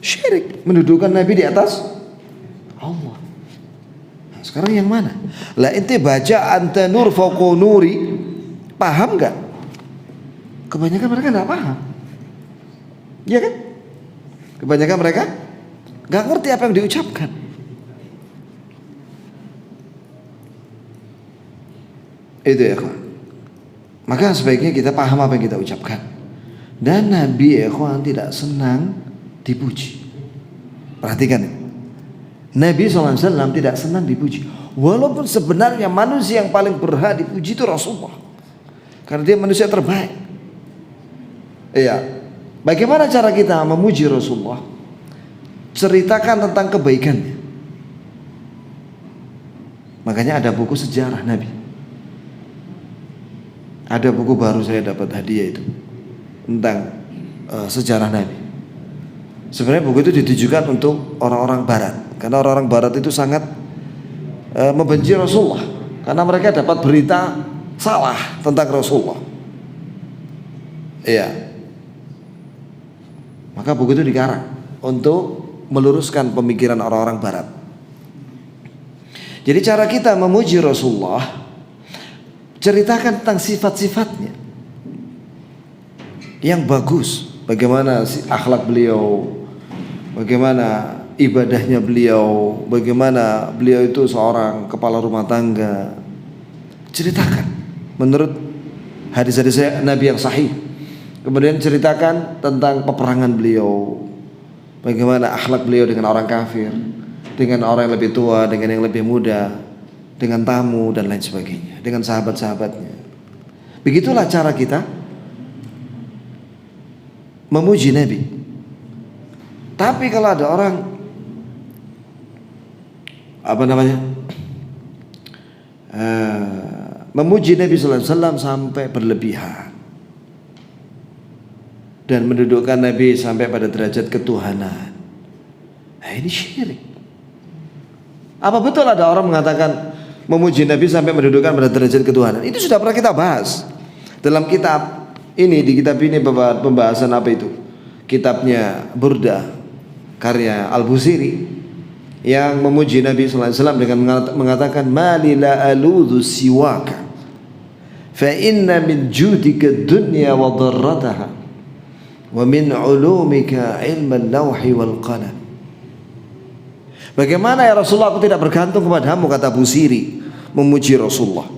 Syirik mendudukan Nabi di atas Allah. Nah, sekarang yang mana? Lah ente baca anta nur fauqa nuri, paham gak? Kebanyakan mereka gak paham, iya kan? Kebanyakan mereka gak ngerti apa yang diucapkan. Itu ya kawan. Maka sebaiknya kita paham apa yang kita ucapkan. Dan Nabi ya kawan tidak senang dipuji. Perhatikan, Nabi SAW tidak senang dipuji. Walaupun sebenarnya manusia yang paling berhak dipuji itu Rasulullah, karena dia manusia terbaik. Iya. Bagaimana cara kita memuji Rasulullah? Ceritakan tentang kebaikannya. Makanya ada buku sejarah Nabi. Ada buku baru saya dapat hadiah itu tentang sejarah Nabi. Sebenarnya buku itu ditujukan untuk orang-orang Barat, karena orang-orang Barat itu sangat membenci Rasulullah, karena mereka dapat berita salah tentang Rasulullah. Iya. Maka buku itu dikarang untuk meluruskan pemikiran orang-orang Barat. Jadi cara kita memuji Rasulullah, ceritakan tentang sifat-sifatnya yang bagus, bagaimana akhlak beliau, bagaimana ibadahnya beliau, bagaimana beliau itu seorang kepala rumah tangga. Ceritakan menurut hadis-hadis Nabi yang sahih. Kemudian ceritakan tentang peperangan beliau, bagaimana akhlak beliau dengan orang kafir, dengan orang yang lebih tua, dengan yang lebih muda, dengan tamu dan lain sebagainya, dengan sahabat-sahabatnya. Begitulah cara kita memuji Nabi. Tapi kalau ada orang memuji Nabi sallallahu alaihi wasallam sampai berlebihan dan mendudukkan Nabi sampai pada derajat ketuhanan, nah ini syirik. Apa betul ada orang mengatakan memuji Nabi sampai mendudukkan pada derajat ketuhanan? Itu sudah pernah kita bahas dalam kitab ini, di kitab ini pembahasan apa itu? Kitabnya Burdah karya Al-Busiri yang memuji Nabi sallallahu alaihi wasallam dengan mengatakan mali la aludhu siwaka fa inna min judika dunya wa dharrataha wa min ulumika ilman lawhi wal qalam. Bagaimana ya Rasulullah aku tidak bergantung kepadamu, kata Busiri memuji Rasulullah.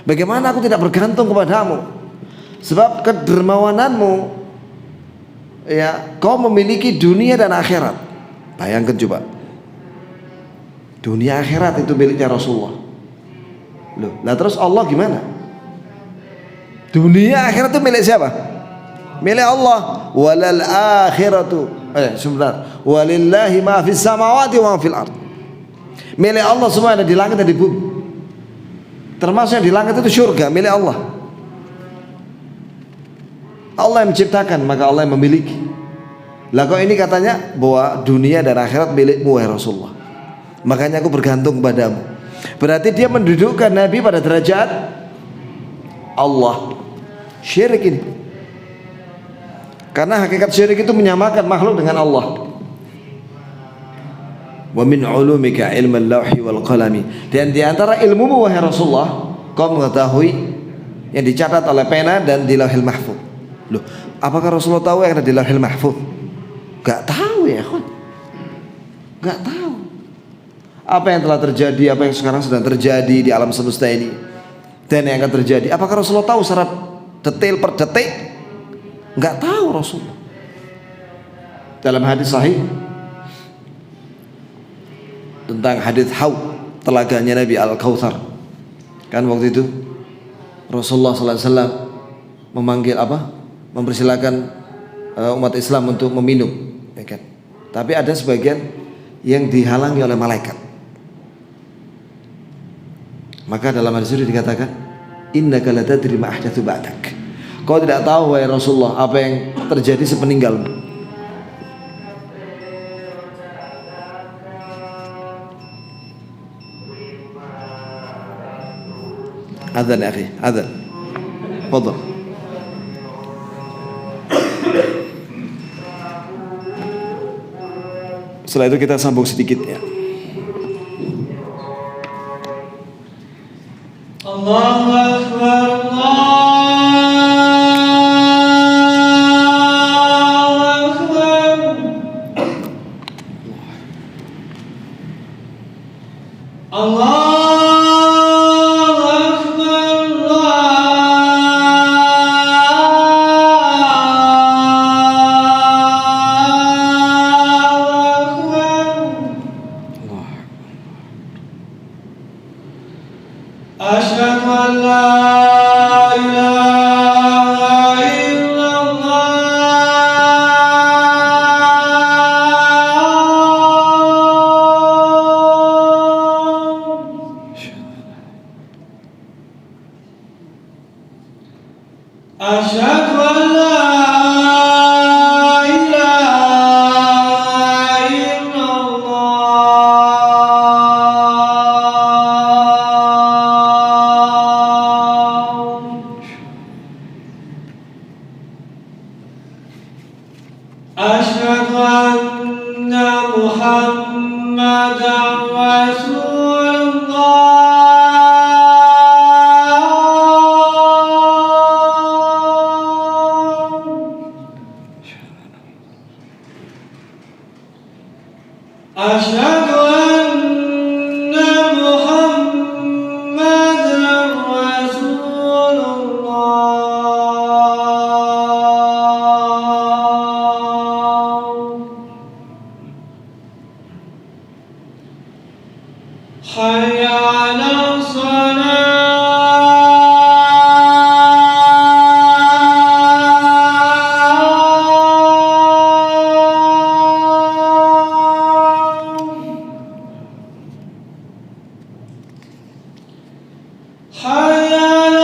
Bagaimana aku tidak bergantung kepadamu, sebab kedermawananmu, ya, kau memiliki dunia dan akhirat. Bayangkan coba, dunia akhirat itu miliknya Rasulullah. Loh, nah terus Allah gimana? Dunia akhirat itu milik siapa? Milik Allah. Walal akhiratu sebentar. Walillahi ma fis samawati wa ma fil ard. Milik Allah semua ada di langit dan di bumi. Termasuk yang di langit itu surga, milik Allah. Allah yang menciptakan, maka Allah yang memiliki. Lah kok ini katanya bahwa dunia dan akhirat milikmu wahai Rasulullah, makanya aku bergantung kepadamu. Berarti dia mendudukkan Nabi pada derajat Allah. Syirik ini. Karena hakikat syirik itu menyamakan makhluk dengan Allah. Wa min ulumika ilman lawhi wal qalami. Dan di antara ilmumu wahai Rasulullah, kau mengetahui yang dicatat oleh pena dan di Lauhil Mahfuz. Loh, apakah Rasulullah tahu yang ada di Lauhil Mahfuz? Gak tahu ya, kawan. Gak tahu. Apa yang telah terjadi, apa yang sekarang sedang terjadi di alam semesta ini dan yang akan terjadi, apakah Rasulullah tahu secara detail per detik? Gak tahu Rasulullah. Dalam hadis sahih tentang hadits Haud, telaganya Nabi Al-Kautsar, kan waktu itu Rasulullah sallallahu alaihi wasallam memanggil mempersilakan umat Islam untuk meminum, ya kan? Tapi ada sebagian yang dihalangi oleh malaikat. Maka dalam hadis itu dikatakan, innaka la tadri ma ahdatsu ba'dak. Kau tidak tahu wahai Rasulullah apa yang terjadi sepeninggalmu. Adzan ya akhi, adzan. Fadhal. Setelah itu kita sambung sedikit ya.
Allahu Akbar, Asyhadu an la ilaha illallah. Asyhadu an la Asyhadu anna Muhammadan Rasulullah. Asyhadu anna Muhammadan Rasulullah. hayya 'ala salat, hayya 'ala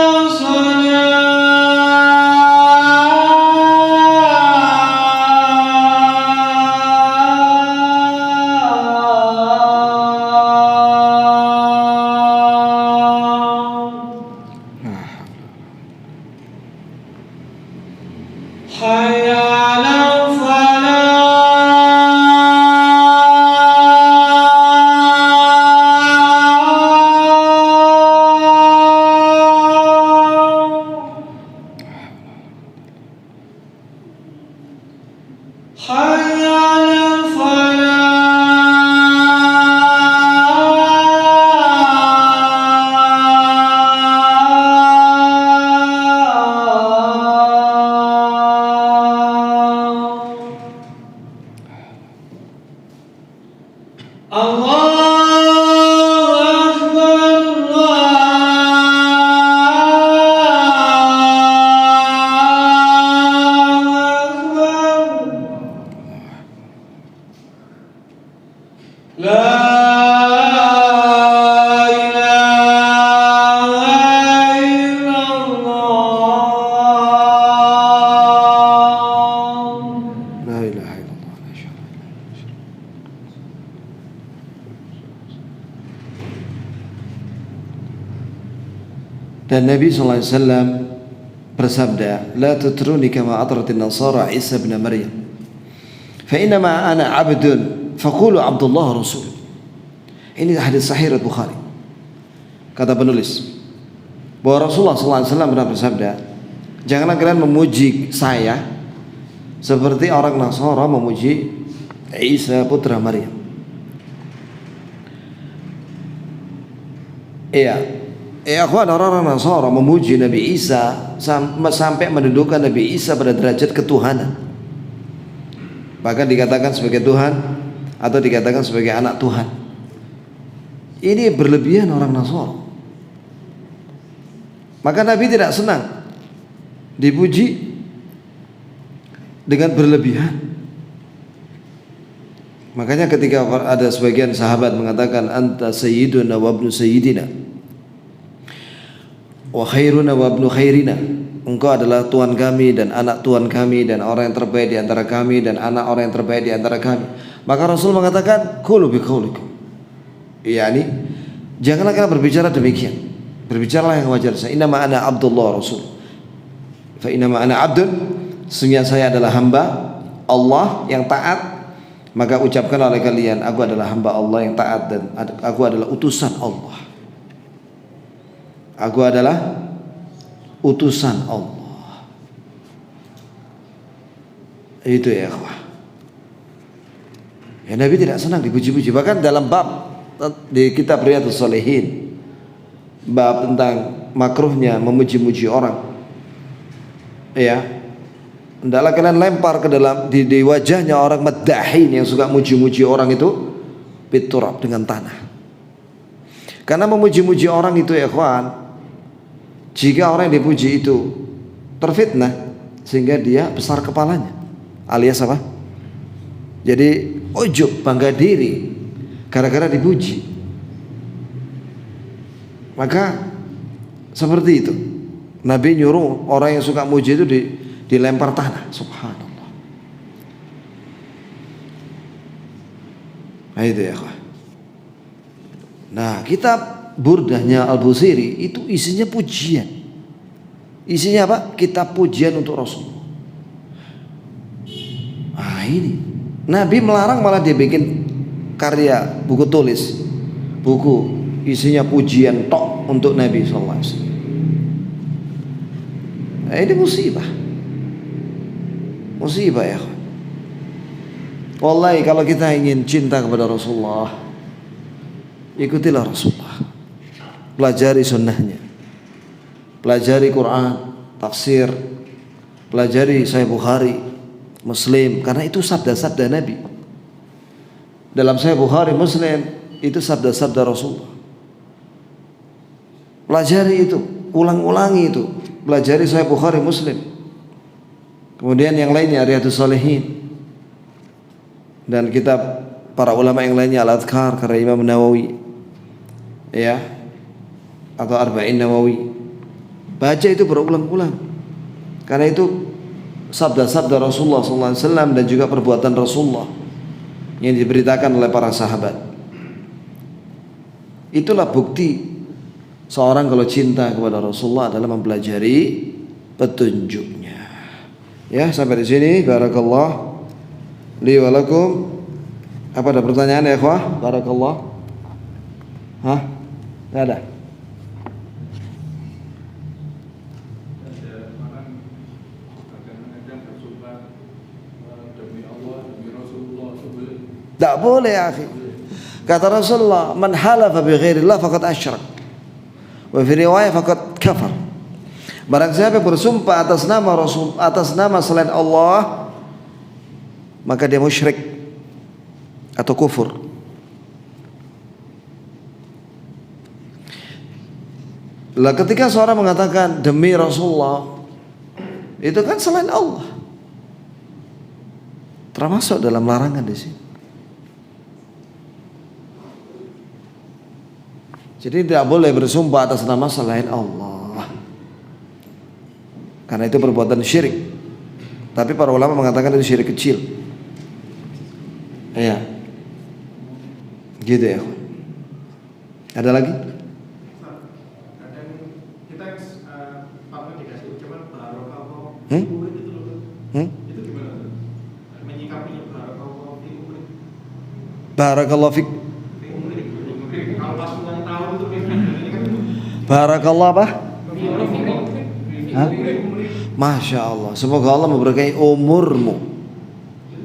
hayya 'ala falah, hayya 'ala falah. Allahu Akbar, Allahu Akbar. La ilaha illallah.
La ilaha illallah. La syarika lahu. Dan Nabi SAW bersabda, "La tutruni kama atratin Nasara Isa bin Maryam. Fa innama ana 'abdun, faqulu Abdullah Rasul." Ini hadis sahih riwayat Bukhari. Kata penulis bahwa Rasulullah SAW pernah bersabda, "Janganlah kalian memuji saya seperti orang Nasara memuji Isa putra Maryam." Iya. Akhwan, orang-orang Nasara memuji Nabi Isa sampai mendudukan Nabi Isa pada derajat ketuhanan. Bahkan dikatakan sebagai Tuhan atau dikatakan sebagai anak Tuhan. Ini berlebihan orang Nasara. Maka Nabi tidak senang dipuji dengan berlebihan. Makanya ketika ada sebagian sahabat mengatakan, "Anta sayyiduna wa ibnu sayyidina wa khairuna wa ibnu khairina." Engkau adalah Tuhan kami dan anak Tuhan kami dan orang yang terbaik di antara kami dan anak orang yang terbaik di antara kami. Maka Rasul mengatakan, "Qulu bi qaulikum." Yani, janganlah kalian berbicara demikian. Berbicaralah yang wajar. Innama ana Abdullah Rasul. Fa innama ana abdun, sesungguhnya saya adalah hamba Allah yang taat. Maka ucapkan oleh kalian, aku adalah hamba Allah yang taat dan aku adalah utusan Allah. Aku adalah utusan Allah. Itu ya ikhwah. Ya, Nabi tidak senang dipuji-puji. Bahkan dalam bab di kitab Riyadhus Shalihin, bab tentang makruhnya memuji-muji orang, ya, hendaklah kalian lempar ke dalam di wajahnya orang maddahin yang suka muji-muji orang itu biturab, dengan tanah. Karena memuji-muji orang itu ya ikhwan, jika orang yang dipuji itu terfitnah sehingga dia besar kepalanya, alias apa? Jadi ujub, bangga diri gara-gara dipuji. Maka seperti itu Nabi nyuruh orang yang suka muji itu dilempar tanah. Subhanallah. Nah itu ya ikhwan. Nah, kitab Burdahnya Al-Busiri itu isinya pujian. Isinya apa? Kitab pujian untuk Rasul. Nah ini Nabi melarang, malah dia bikin karya buku tulis, buku isinya pujian tok untuk Nabi SAW. Nah, ini musibah. Musibah ya. Wallahi kalau kita ingin cinta kepada Rasulullah, ikutilah Rasulullah. Pelajari sunnahnya, pelajari Quran, tafsir, pelajari Sahih Bukhari, Muslim, karena itu sabda-sabda Nabi. Dalam Sahih Bukhari, Muslim itu sabda-sabda Rasulullah. Pelajari itu, ulang-ulangi itu. Pelajari Sahih Bukhari, Muslim. Kemudian yang lainnya Riyadhus Shalihin. Dan kitab para ulama yang lainnya Al-Adhkar karya Imam Nawawi. Ya. Atau Arba'in Nawawi. Baca itu berulang-ulang. Karena itu sabda-sabda Rasulullah SAW dan juga perbuatan Rasulullah yang diberitakan oleh para sahabat. Itulah bukti seorang kalau cinta kepada Rasulullah adalah mempelajari petunjuknya. Ya, sampai di sini. Barakallah li wa lakum. Apa ada pertanyaan ya, ikhwah? Barakallah. Hah? Enggak ada. Tak boleh ya akhi. Kata Rasulullah, man halafa bi ghairillah faqad asyrak. Wa fi riwayah faqad kafar. Barang siapa bersumpah atas nama Rasul, atas nama selain Allah, maka dia musyrik atau kufur. Lah ketika seorang mengatakan demi Rasulullah, itu kan selain Allah. Termasuk dalam larangan di sini. Jadi tidak boleh bersumpah atas nama selain Allah, karena itu perbuatan syirik. Tapi para ulama mengatakan itu syirik kecil. Ya, gitu ya. Ada lagi?
Kadang kita pamit dikasih ucapan barakallah. Itu gimana? Menyikapinya barakallah fi umri.
Barakallah fik.
Kalau pas ulang tahun itu ini kan
Barakallah apa? Hah?
umri.
Masya Allah. Semoga Allah memberkahi umurmu.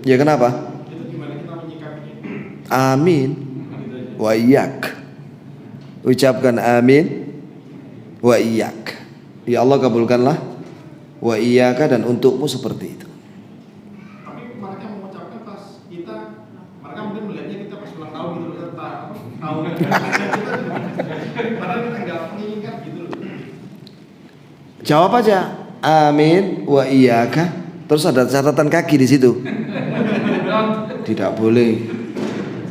Ya kenapa?
Itu gimana kita menyikapinya?
Amin. Wa iyyak. Ucapkan amin. Wa iyyak. Ya Allah kabulkanlah. Wa iyyaka, dan untukmu seperti itu.
Tapi mereka mengucapkan pas kita, mereka mungkin melihatnya kita pas ulang tahun gitu loh, tahun padahal kita nggak mengingat gitu loh.
Jawab aja. Amin wa iyyaka. Terus ada catatan kaki di situ. Tidak boleh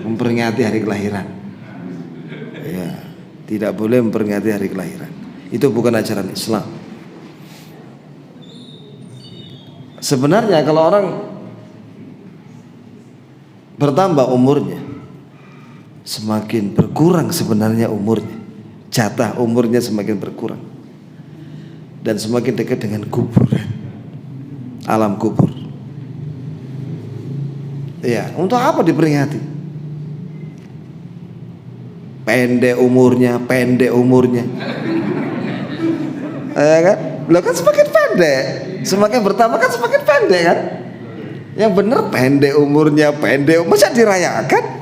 memperingati hari kelahiran. Ya, tidak boleh memperingati hari kelahiran. Itu bukan ajaran Islam. Sebenarnya kalau orang bertambah umurnya, semakin berkurang sebenarnya umurnya. Jatah umurnya semakin berkurang. Dan semakin dekat dengan kuburan, alam kubur. Ya, untuk apa diperingati? Pendek umurnya. Ya kan? Lo kan semakin pendek, semakin bertambah kan semakin pendek kan? Yang benar pendek umurnya, masa dirayakan?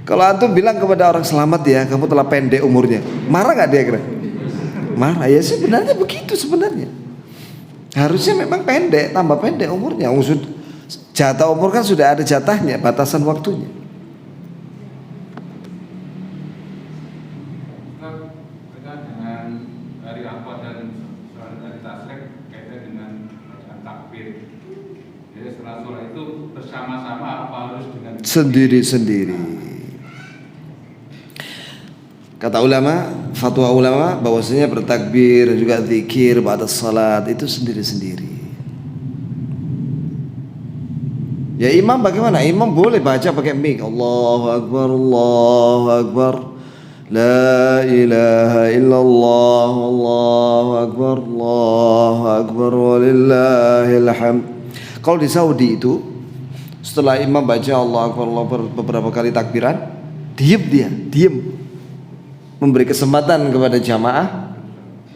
Kalau antum bilang kepada orang selamat ya, kamu telah pendek umurnya, marah nggak dia kira? Marah ya, sebenarnya begitu sebenarnya. Harusnya memang pendek, tambah pendek umurnya. Jatah umur kan sudah ada jatahnya, batasan waktunya.
Berkaitan dengan hari Arafah dan hari Tasyrik, kaitan dengan bacaan takbir. Jadi setelah sholat itu bersama-sama apa harus dengan
Sendiri-sendiri. Kata ulama, fatwa ulama bahwasanya bertakbir dan juga zikir ba'da salat itu sendiri-sendiri. Ya imam bagaimana? Imam boleh baca pakai mic. Allahu Akbar, Allahu Akbar. La ilaha illallah, Allahu Akbar, Allahu Akbar, walillahil hamd. Kalau di Saudi itu, setelah imam baca Allahu Akbar, Allahu Akbar beberapa kali takbiran, diam. Memberi kesempatan kepada jamaah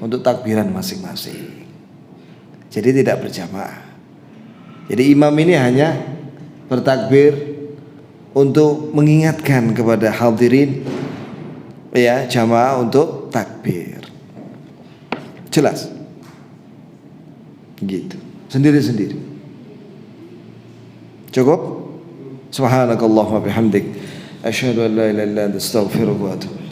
untuk takbiran masing-masing. Jadi tidak berjamaah. Jadi imam ini hanya bertakbir untuk mengingatkan kepada hadirin, ya, jamaah untuk takbir. Jelas? Gitu. Sendiri-sendiri. Cukup? Subhanakallahumma bihamdik, asyhadu an la ilaha illa anta, astaghfiruka wa atubu.